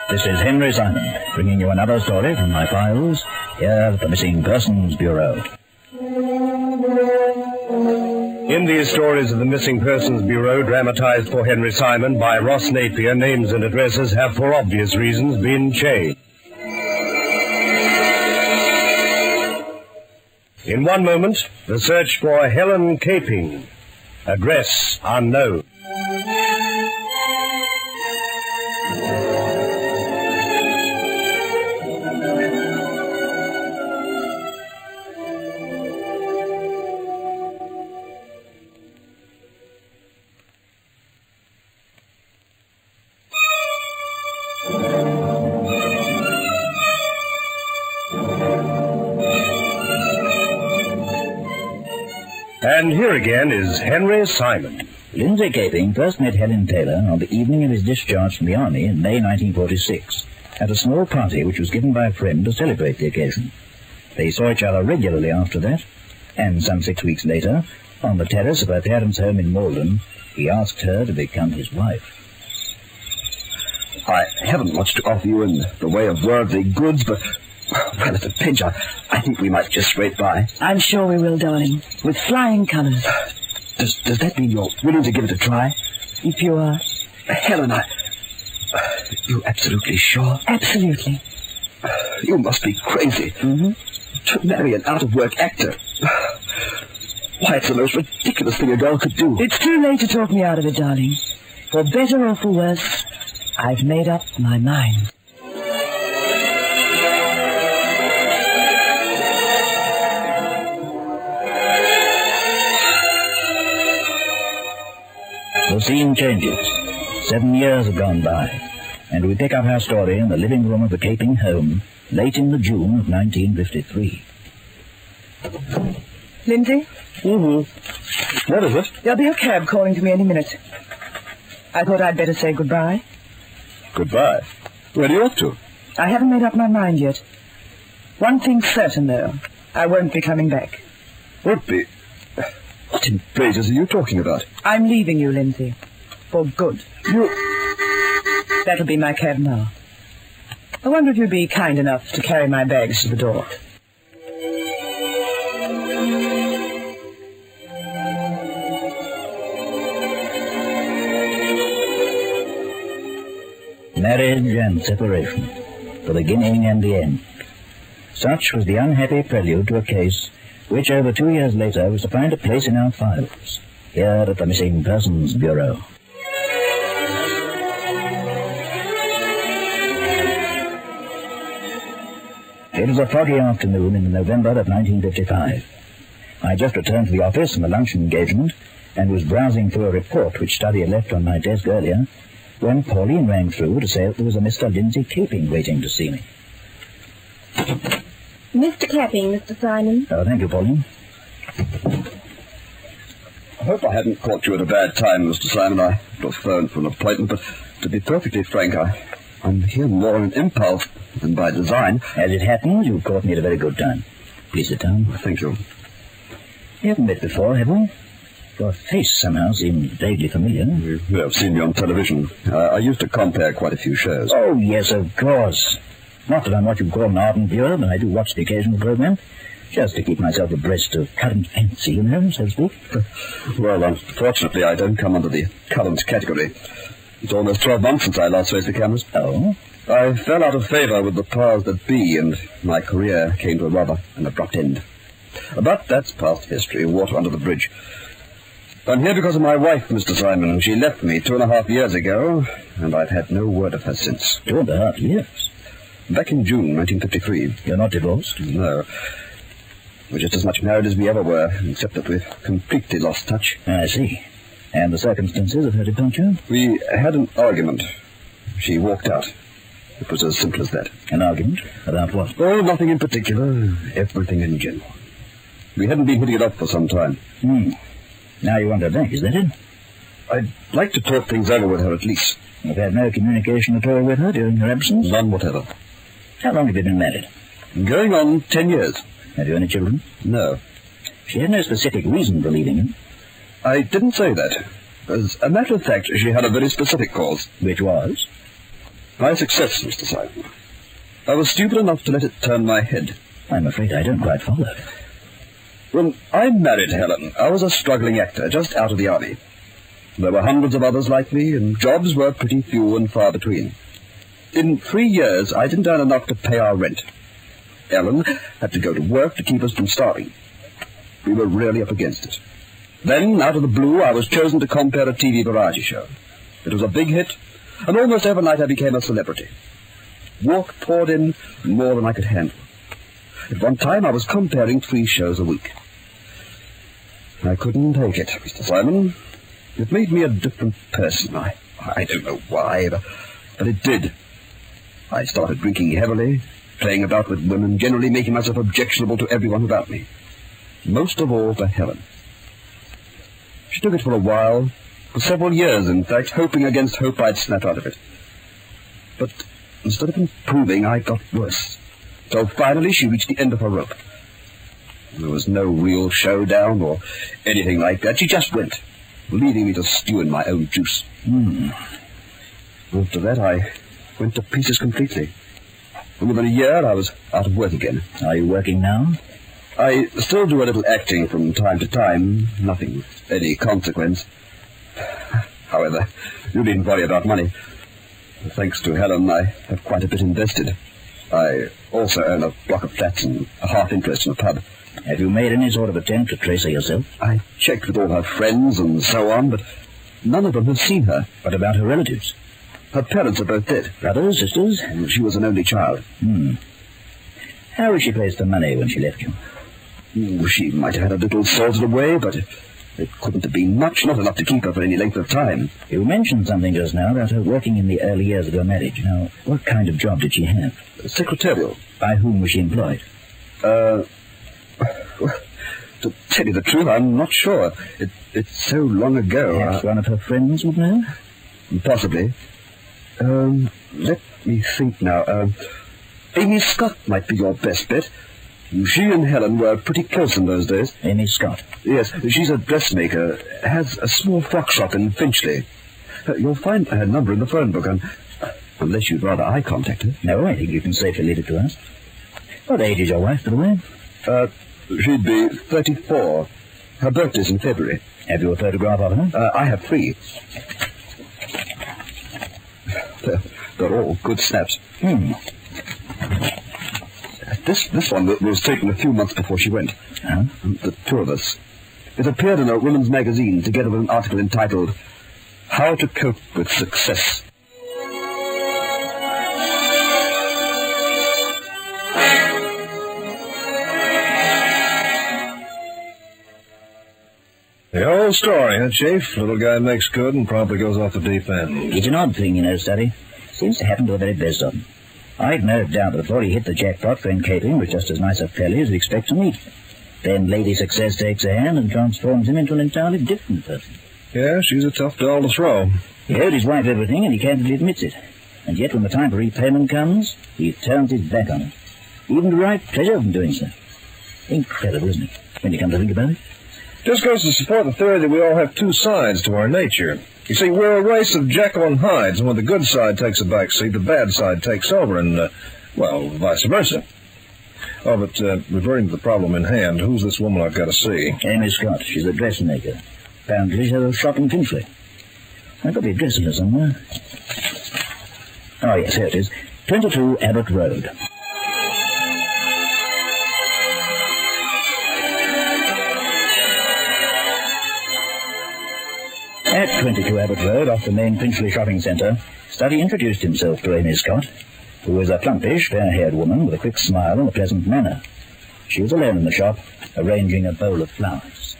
This is Henry Simon, bringing you another story from my files here at the Missing Persons Bureau. In these stories of the Missing Persons Bureau, dramatized for Henry Simon by Ross Napier, names and addresses have, for obvious reasons, been changed. In one moment, the search for Helen Kapin, address unknown. And here again is Henry Simon. Lindsay Kapin first met Helen Taylor on the evening of his discharge from the army in May 1946 at a small party which was given by a friend to celebrate the occasion. They saw each other regularly after that, and some 6 weeks later, on the terrace of her parents' home in Malden, he asked her to become his wife. I haven't much to offer you in the way of worldly goods, but... well, at a pinch, I think we might just scrape by. I'm sure we will, darling. With flying colours. Does that mean you're willing to give it a try? If you are. Helen, you absolutely sure? Absolutely. You must be crazy. Mm-hmm. To marry an out-of-work actor. Why, it's the most ridiculous thing a girl could do. It's too late to talk me out of it, darling. For better or for worse, I've made up my mind. The scene changes. 7 years have gone by, and we pick up our story in the living room of the Kapin home, late in the June of 1953. Lindsay? Mm-hmm. What is it? There'll be a cab calling to me any minute. I thought I'd better say goodbye. Goodbye? Where are you off to? I haven't made up my mind yet. One thing's certain, though. I won't be coming back. Won't be? What in blazes are you talking about? I'm leaving you, Lindsay. For good. You... That'll be my cab now. I wonder if you'd be kind enough to carry my bags to the door. Marriage and separation, the beginning and the end. Such was the unhappy prelude to a case which over 2 years later was to find a place in our files, here at the Missing Persons Bureau. It was a foggy afternoon in November of 1955. I just returned to the office from a luncheon engagement and was browsing through a report which Study had left on my desk earlier when Pauline rang through to say that there was a Mr. Lindsay Kapin waiting to see me. Mr. Kapin, Mr. Simon. Oh, thank you, Pauline. I hope I haven't caught you at a bad time, Mr. Simon. I was phoned for an appointment, but to be perfectly frank, I'm here more on an impulse than by design. As it happens, you've caught me at a very good time. Please sit down. Thank you. We haven't met before, have we? Your face somehow seems vaguely familiar. You have seen me on television. I used to compare quite a few shows. Oh, yes, of course. Not that I'm what you call an ardent viewer, but I do watch the occasional program, just to keep myself abreast of current fancy, you know, so to speak. Well, unfortunately, I don't come under the current category. It's almost 12 months since I last faced the cameras. Oh? I fell out of favour with the powers that be, and my career came to a rather an abrupt end. But that's past history, water under the bridge. I'm here because of my wife, Mr. Simon. She left me 2.5 years ago, and I've had no word of her since. 2.5 years? Back in June 1953. You're not divorced? No. We're just as much married as we ever were, except that we've completely lost touch. I see. And the circumstances of her departure? We had an argument. She walked out. It was as simple as that. An argument? About what? Oh, nothing in particular. Everything in general. We hadn't been hitting it off for some time. Now you want her back, is that it? I'd like to talk things over with her at least. You've had no communication at all with her during her absence? None whatever. How long have you been married? Going on 10 years. Have you any children? No. She had no specific reason for leaving you. I didn't say that. As a matter of fact, she had a very specific cause. Which was? My success, Mr. Simon. I was stupid enough to let it turn my head. I'm afraid I don't quite follow. When I married Helen, I was a struggling actor just out of the army. There were hundreds of others like me, and jobs were pretty few and far between. In 3 years, I didn't earn enough to pay our rent. Ellen had to go to work to keep us from starving. We were really up against it. Then, out of the blue, I was chosen to compare a TV variety show. It was a big hit, and almost overnight I became a celebrity. Work poured in more than I could handle. At one time, I was comparing 3 shows a week. I couldn't take it, Mr. Simon. It made me a different person. I don't know why, but it did. I started drinking heavily, playing about with women, generally making myself objectionable to everyone about me. Most of all to Helen. She took it for a while, for several years, in fact, hoping against hope I'd snap out of it. But instead of improving, I got worse. So finally she reached the end of her rope. There was no real showdown or anything like that. She just went, leaving me to stew in my own juice. After that, I went to pieces completely. And within a year, I was out of work again. Are you working now? I still do a little acting from time to time, nothing of any consequence. However, you needn't worry about money. Thanks to Helen, I have quite a bit invested. I also own a block of flats and a half interest in a pub. Have you made any sort of attempt to trace her yourself? I checked with all her friends and so on, but none of them have seen her. What about her relatives? Her parents are both dead. Brothers, sisters? She was an only child. How has she placed the money when she left you? She might have had a little sorted away, but it couldn't have been much, not enough to keep her for any length of time. You mentioned something just now about her working in the early years of her marriage. Now, what kind of job did she have? Secretarial. By whom was she employed? To tell you the truth, I'm not sure. It's so long ago. Perhaps one of her friends would know? Possibly. Let me think now. Amy Scott might be your best bet. She and Helen were pretty close in those days. Amy Scott? Yes, she's a dressmaker, has a small frock shop in Finchley. You'll find her number in the phone book, unless you'd rather I contact her. No, I think you can safely leave it to us. What age is your wife, by the way? She'd be 34. Her birthday's in February. Have you a photograph of her? I have 3. They're all good snaps. This one was taken a few months before she went. The 2 of us. It appeared in a women's magazine, together with an article entitled, How to Cope with Success. The old story, huh, Chief? Little guy makes good and promptly goes off the deep end. It's an odd thing, you know, Study. Seems to happen to the very best of them. I'd no doubt that before he hit the jackpot, friend Kapin was just as nice a fellow as he'd expect to meet. Then Lady Success takes a hand and transforms him into an entirely different person. Yeah, she's a tough doll to throw. He owed his wife everything, and he candidly admits it. And yet, when the time for repayment comes, he turns his back on her. Even derived pleasure from doing so. Incredible, isn't it, when you come to think about it? Just goes to support the theory that we all have 2 sides to our nature. You see, we're a race of Jekyll and Hydes, and when the good side takes a back seat, the bad side takes over, and, vice versa. Oh, but reverting to the problem in hand, who's this woman I've got to see? Amy Scott. She's a dressmaker. Apparently she has a shop in Finchley. I've got the address of her somewhere. Oh, yes, here it is. 22 Abbott Road. At 22 Abbott Road, off the main Finchley shopping centre, Study introduced himself to Amy Scott, who was a plumpish, fair-haired woman with a quick smile and a pleasant manner. She was alone in the shop, arranging a bowl of flowers.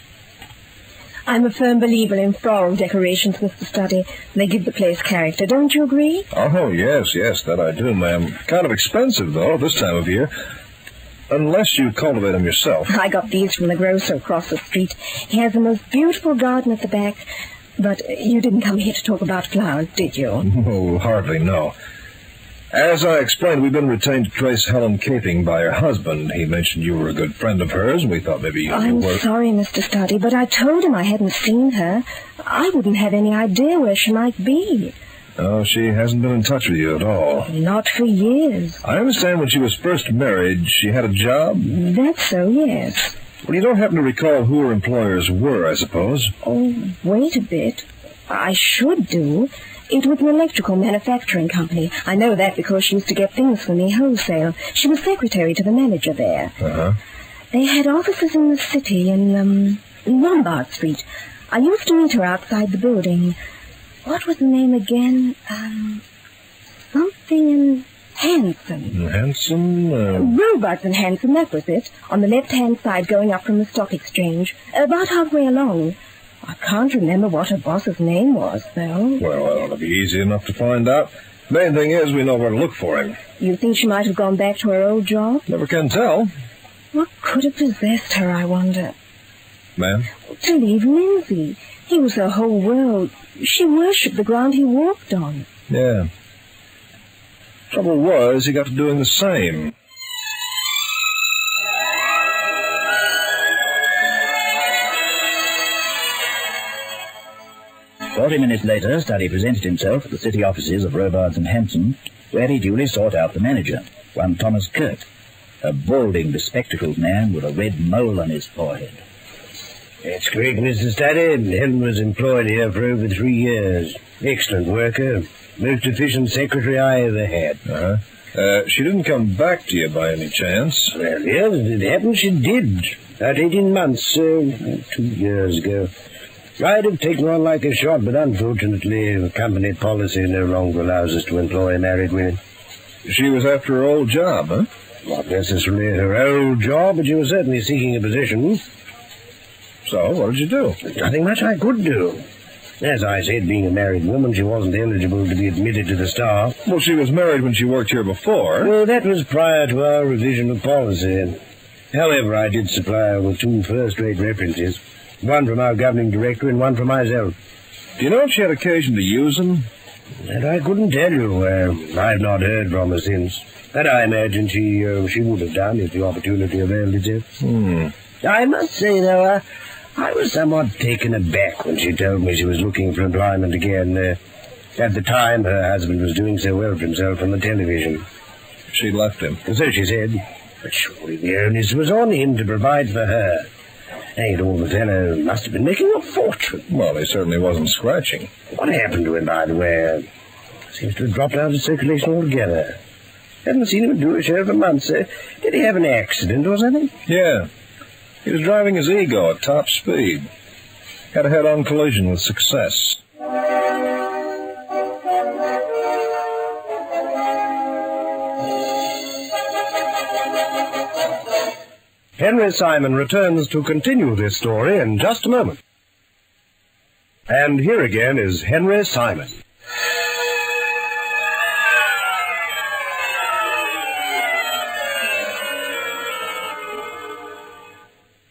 I'm a firm believer in floral decorations, Mr. Study. They give the place character. Don't you agree? Oh, yes, that I do, ma'am. Kind of expensive, though, this time of year. Unless you cultivate them yourself. I got these from the grocer across the street. He has the most beautiful garden at the back. But you didn't come here to talk about flowers, did you? Oh, hardly, no. As I explained, we've been retained to trace Helen Kapin by her husband. He mentioned you were a good friend of hers, and we thought maybe you I'm were... sorry, Mr. Study, but I told him I hadn't seen her. I wouldn't have any idea where she might be. Oh, she hasn't been in touch with you at all. Not for years. I understand when she was first married, she had a job? That's so, yes. Well, you don't happen to recall who her employers were, I suppose? Oh, wait a bit. I should do. It was an electrical manufacturing company. I know that because she used to get things for me wholesale. She was secretary to the manager there. Uh-huh. They had offices in the city in Lombard Street. I used to meet her outside the building. What was the name again? Something Hanson. Hanson? Robarts and Hanson, that was it. On the left-hand side going up from the stock exchange. About halfway along. I can't remember what her boss's name was, though. Well, it'll be easy enough to find out. Main thing is we know where to look for him. You think she might have gone back to her old job? Never can tell. What could have possessed her, I wonder? Ma'am? To leave Lindsay. He was her whole world. She worshipped the ground he walked on. Yeah. Trouble was, he got to doing the same. 40 minutes later, Studdy presented himself at the city offices of Robards and Hanson, where he duly sought out the manager, one Thomas Kirk, a balding, bespectacled man with a red mole on his forehead. That's correct, Mr. Studdy. Helen was employed here for over 3 years. Excellent worker. Most efficient secretary I ever had. Uh-huh. She didn't come back to you by any chance? Well, yes, it happened she did. About 18 months, 2 years ago. I'd have taken on like a shot, but unfortunately, company policy no longer allows us to employ married women. She was after her old job, huh? Not necessarily her old job, but she was certainly seeking a position. So, what did you do? There's nothing much I could do. As I said, being a married woman, she wasn't eligible to be admitted to the staff. Well, she was married when she worked here before. Well, that was prior to our revision of policy. However, I did supply her with 2 first-rate references. One from our governing director and one from myself. Do you know if she had occasion to use them? That I couldn't tell you. I've not heard from her since. But I imagine she would have done if the opportunity availed itself. I must say, though, I was somewhat taken aback when she told me she was looking for employment again. At the time, her husband was doing so well for himself on the television. She left him. So she said. But surely the onus was on him to provide for her. Ain't all the fellow must have been making a fortune. Well, he certainly wasn't scratching. What happened to him, by the way? Seems to have dropped out of circulation altogether. Haven't seen him do a show for months. Did he have an accident or something? Yeah. He was driving his ego at top speed. Had a head-on collision with success. Henry Simon returns to continue this story in just a moment. And here again is Henry Simon.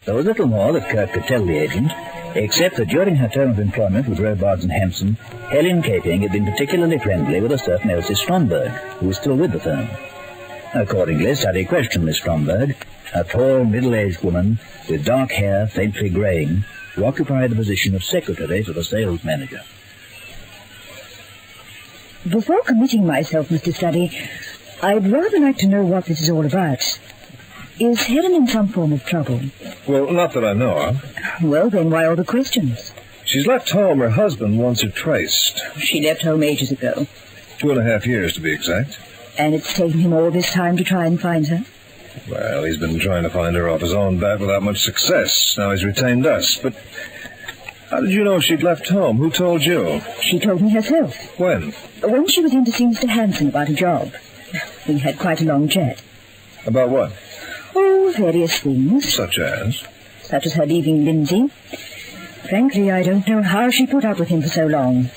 There was little more that Kirk could tell the agent, except that during her term of employment with Robards and Hanson, Helen Kapin had been particularly friendly with a certain Elsie Stromberg, who was still with the firm. Accordingly, Studdy questioned Miss Stromberg, a tall, middle-aged woman with dark hair faintly greying, who occupied the position of secretary to the sales manager. Before committing myself, Mr. Studdy, I'd rather like to know what this is all about. Is Helen in some form of trouble? Well, not that I know of. Well, then why all the questions? She's left home. Her husband wants her traced. She left home ages ago. 2.5 years, to be exact. And it's taken him all this time to try and find her? Well, he's been trying to find her off his own bat without much success. Now he's retained us. But how did you know she'd left home? Who told you? She told me herself. When? When she was in to see Mr. Hanson about a job. We had quite a long chat. About what? Oh, various things. Such as? Such as her leaving Lindsay. Frankly, I don't know how she put up with him for so long.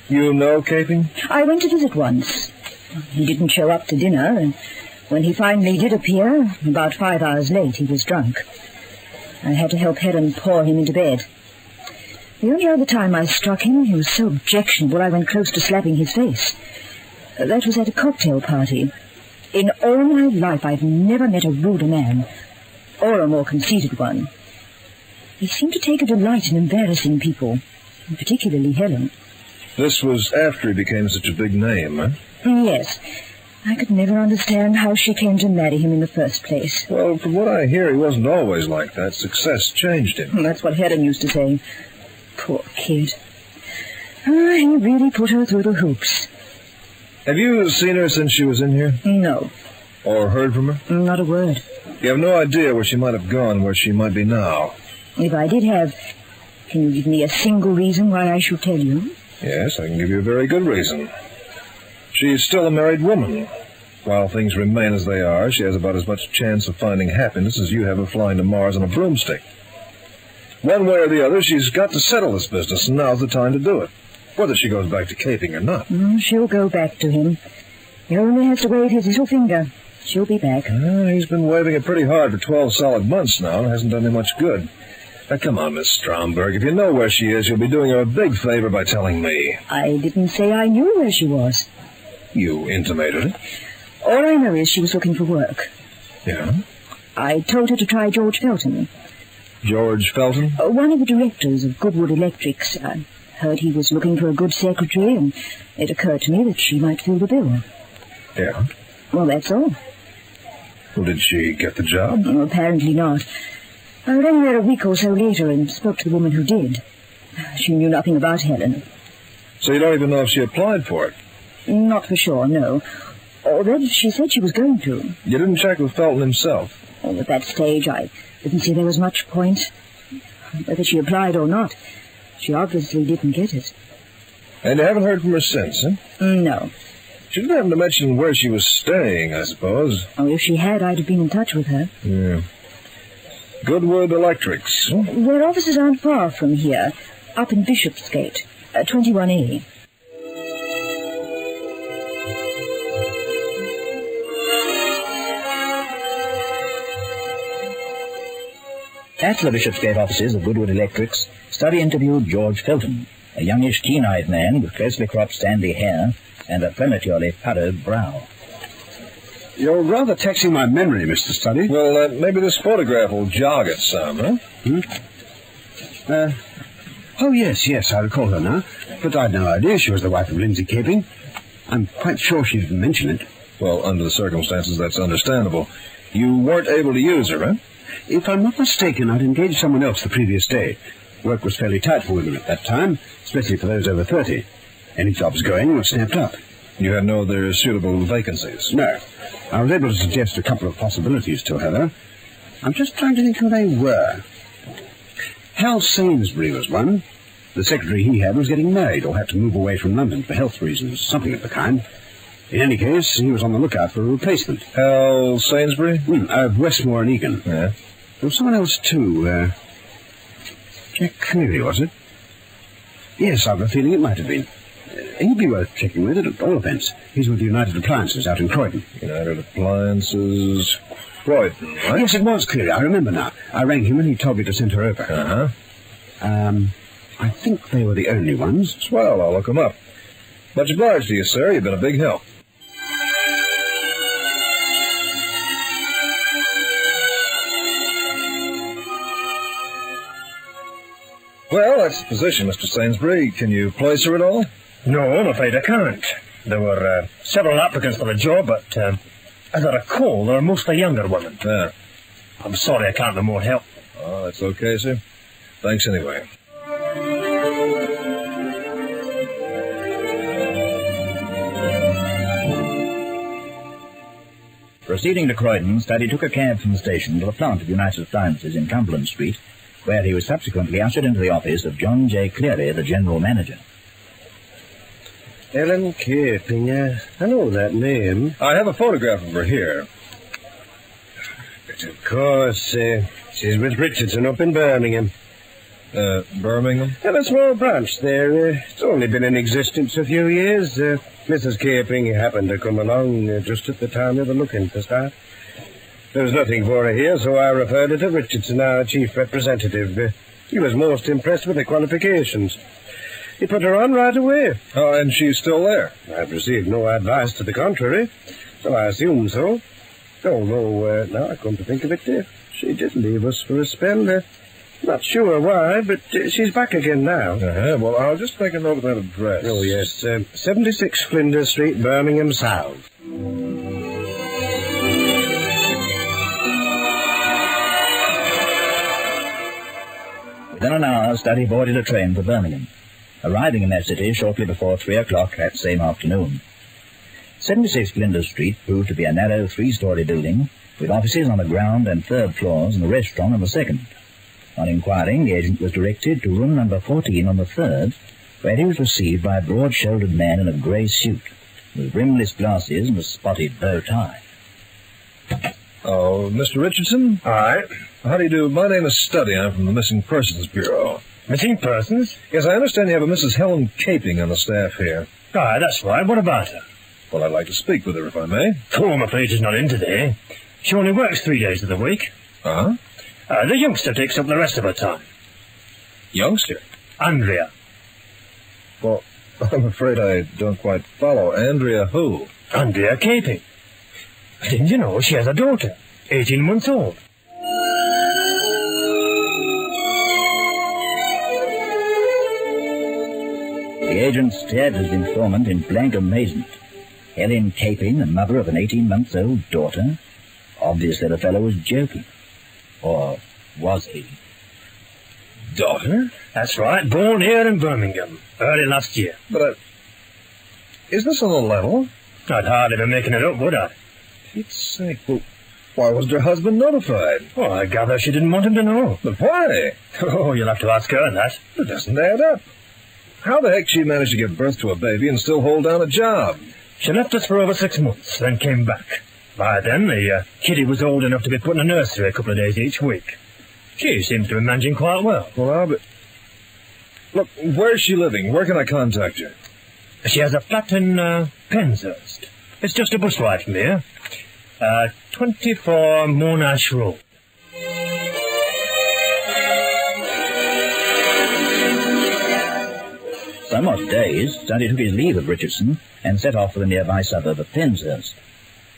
You know Kapin? I went to visit once. He didn't show up to dinner, and when he finally did appear, about 5 hours late, he was drunk. I had to help Helen pour him into bed. The only other time I struck him, he was so objectionable I went close to slapping his face. That was at a cocktail party. In all my life, I've never met a ruder man, or a more conceited one. He seemed to take a delight in embarrassing people, particularly Helen. This was after he became such a big name, huh? Yes. I could never understand how she came to marry him in the first place. Well, from what I hear, he wasn't always like that. Success changed him. That's what Helen used to say. Poor kid. He really put her through the hoops. Have you seen her since she was in here? No. Or heard from her? Not a word. You have no idea where she might have gone, where she might be now? If I did have, can you give me a single reason why I should tell you? Yes, I can give you a very good reason. She's still a married woman. While things remain as they are, she has about as much chance of finding happiness as you have of flying to Mars on a broomstick. One way or the other, she's got to settle this business, and now's the time to do it. Whether she goes back to Kapin or not. She'll go back to him. He only has to wave his little finger. She'll be back. He's been waving it pretty hard for 12 solid months now, and hasn't done him much good. Now, come on, Miss Stromberg. If you know where she is, you'll be doing her a big favor by telling me. I didn't say I knew where she was. You intimated it. All I know is she was looking for work. Yeah? I told her to try George Felton. George Felton? One of the directors of Goodwood Electrics. I heard he was looking for a good secretary, and it occurred to me that she might fill the bill. Yeah? Well, that's all. Well, did she get the job? Well, apparently not. I rang there a week or so later and spoke to the woman who did. She knew nothing about Helen. So you don't even know if she applied for it? Not for sure, no. Although she said she was going to. You didn't check with Felton himself? Well, at that stage, I didn't see there was much point. Whether she applied or not, she obviously didn't get it. And you haven't heard from her since, huh? No. She didn't happen to mention where she was staying, I suppose. Oh, if she had, I'd have been in touch with her. Yeah. Goodwood Electrics. Their offices aren't far from here, up in Bishopsgate, 21A. At the Bishopsgate offices of Goodwood Electrics, Study interviewed George Felton, a youngish, keen-eyed man with closely cropped sandy hair and a prematurely furrowed brow. You're rather taxing my memory, Mr. Study. Well, maybe this photograph will jog it some, huh? Oh, yes, I recall her now. But I'd no idea she was the wife of Lindsay Kapin. I'm quite sure she didn't mention it. Well, under the circumstances, that's understandable. You weren't able to use her, huh? If I'm not mistaken, I'd engaged someone else the previous day. Work was fairly tight for women at that time, especially for those over 30. Any jobs going were snapped up. You had no other suitable vacancies? No. I was able to suggest a couple of possibilities to her, though. I'm just trying to think who they were. Hal Sainsbury was one. The secretary he had was getting married or had to move away from London for health reasons, something of the kind. In any case, he was on the lookout for a replacement. Hal Sainsbury? Of Westmore and Egan. Yeah. There was someone else, too. Jack Cleary, was it? Yes, I've a feeling it might have been. He'd be worth checking with it at all events. He's with United Appliances out in Croydon. United Appliances, Croydon, right? Yes, it was Cleary. I remember now. I rang him and he told me to send her over. Uh-huh. I think they were the only ones. Swell, I'll look them up. Much obliged to you, sir. You've been a big help. Well, that's the position, Mr. Sainsbury. Can you place her at all? No, I'm afraid I can't. There were several applicants for the job, but as I recall, they were mostly younger women. Yeah. I'm sorry I can't be more help. Oh, that's okay, sir. Thanks anyway. Proceeding to Croydon, Study took a cab from the station to the plant of United Appliances in Cumberland Street, where he was subsequently ushered into the office of John J. Cleary, the general manager. Helen Kapin, I know that name. I have a photograph of her here. But of course, she's with Richardson up in Birmingham. Birmingham? A small branch there. It's only been in existence a few years. Mrs. Kapin happened to come along just at the time they were looking for start. There was nothing for her here, so I referred her to Richardson, our chief representative. He was most impressed with her qualifications. He put her on right away. Oh, and she's still there? I've received no advice to the contrary, so I assume so. Although, now I come to think of it, she did leave us for a spell. Not sure why, but she's back again now. Uh-huh. Well, I'll just make a note of that address. Oh, yes. 76 Flinders Street, Birmingham South. Within an hour, Study boarded a train for Birmingham, arriving in that city shortly before 3 o'clock that same afternoon. 76 Flinders Street proved to be a narrow three-story building with offices on the ground and third floors and a restaurant on the second. On inquiring, the agent was directed to room number 14 on the third, where he was received by a broad-shouldered man in a grey suit, with rimless glasses and a spotted bow tie. Oh, Mr. Richardson? Aye. How do you do? My name is Study. I'm from the Missing Persons Bureau. Missing persons? Yes, I understand you have a Mrs. Helen Kapin on the staff here. Aye, that's right. What about her? Well, I'd like to speak with her, if I may. Oh, I'm afraid she's not in today. She only works 3 days of the week. Uh-huh. The youngster takes up the rest of her time. Youngster? Andrea. Well, I'm afraid I don't quite follow. Andrea who? Andrea Kapin. Didn't you know she has a daughter, 18 months old? The agent stared at his informant in blank amazement. Helen Kapin, the mother of an 18-month-old daughter? Obviously the fellow was joking. Or was he? Daughter? That's right, born here in Birmingham, early last year. But is this on the level? I'd hardly be making it up, would I? Pete's sake, well, why wasn't her husband notified? Oh, I gather she didn't want him to know. But why? Oh, you'll have to ask her that. It doesn't add up. How the heck she managed to give birth to a baby and still hold down a job? She left us for over 6 months, then came back. By then, the kiddie was old enough to be put in a nursery a couple of days each week. She seems to be managing quite well. Well, I'll be... Look, where's she living? Where can I contact her? She has a flat in Penshurst. It's just a bus ride from here. 24 Monash Road. Somewhat dazed, Study took his leave of Richardson and set off for the nearby suburb of Penshurst.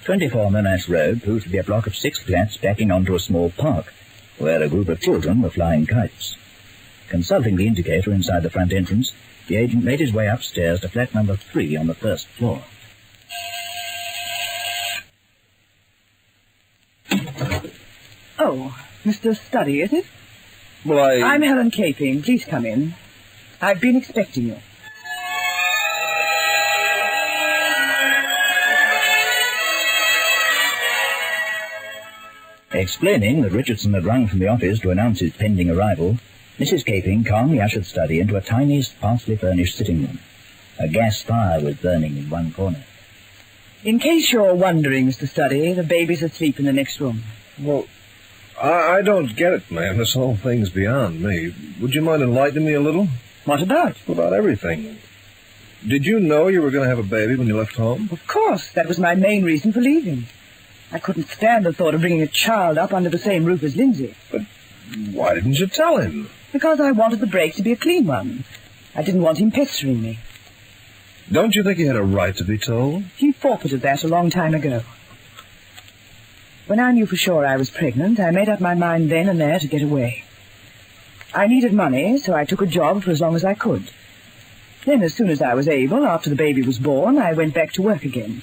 24 Monash Road proved to be a block of 6 flats backing onto a small park, where a group of children were flying kites. Consulting the indicator inside the front entrance, the agent made his way upstairs to flat number 3 on the first floor. Oh, Mr. Study, is it? Well, I'm Helen Kapin. Please come in. I've been expecting you. Explaining that Richardson had rung from the office to announce his pending arrival, Mrs. Kapin calmly ushered Study into a tiny, sparsely furnished sitting room. A gas fire was burning in one corner. In case you're wondering, Mr. Study, the baby's asleep in the next room. Well, I don't get it, ma'am. This whole thing's beyond me. Would you mind enlightening me a little? What about? About everything. Did you know you were going to have a baby when you left home? Of course, that was my main reason for leaving. I couldn't stand the thought of bringing a child up under the same roof as Lindsay. But why didn't you tell him? Because I wanted the break to be a clean one. I didn't want him pestering me. Don't you think he had a right to be told? He forfeited that a long time ago. When I knew for sure I was pregnant, I made up my mind then and there to get away. I needed money, so I took a job for as long as I could. Then, as soon as I was able, after the baby was born, I went back to work again.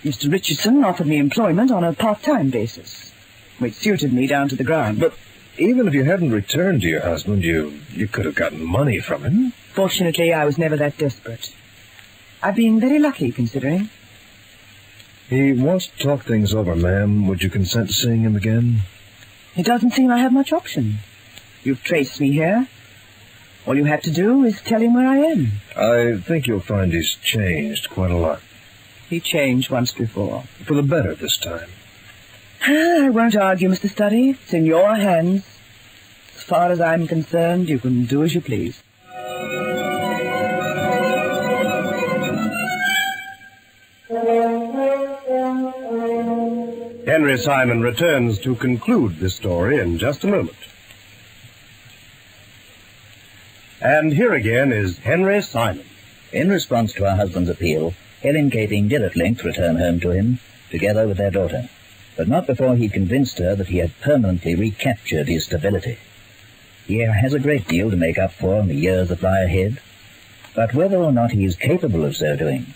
Mr. Richardson offered me employment on a part-time basis, which suited me down to the ground. But even if you hadn't returned to your husband, you could have gotten money from him. Fortunately, I was never that desperate. I've been very lucky, considering. He wants to talk things over, ma'am. Would you consent to seeing him again? It doesn't seem I have much option. You've traced me here. All you have to do is tell him where I am. I think you'll find he's changed quite a lot. He changed once before. For the better this time. I won't argue, Mr. Study. It's in your hands. As far as I'm concerned, you can do as you please. Henry Simon returns to conclude this story in just a moment. And here again is Henry Simon. In response to her husband's appeal, Helen Kapin did at length return home to him, together with their daughter, but not before he convinced her that he had permanently recaptured his stability. He has a great deal to make up for in the years that lie ahead, but whether or not he is capable of so doing,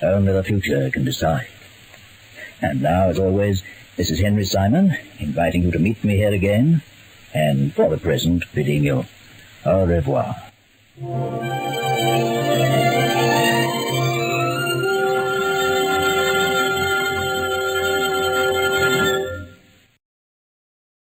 only the future can decide. And now, as always, this is Henry Simon, inviting you to meet me here again, and for the present, bidding you au revoir.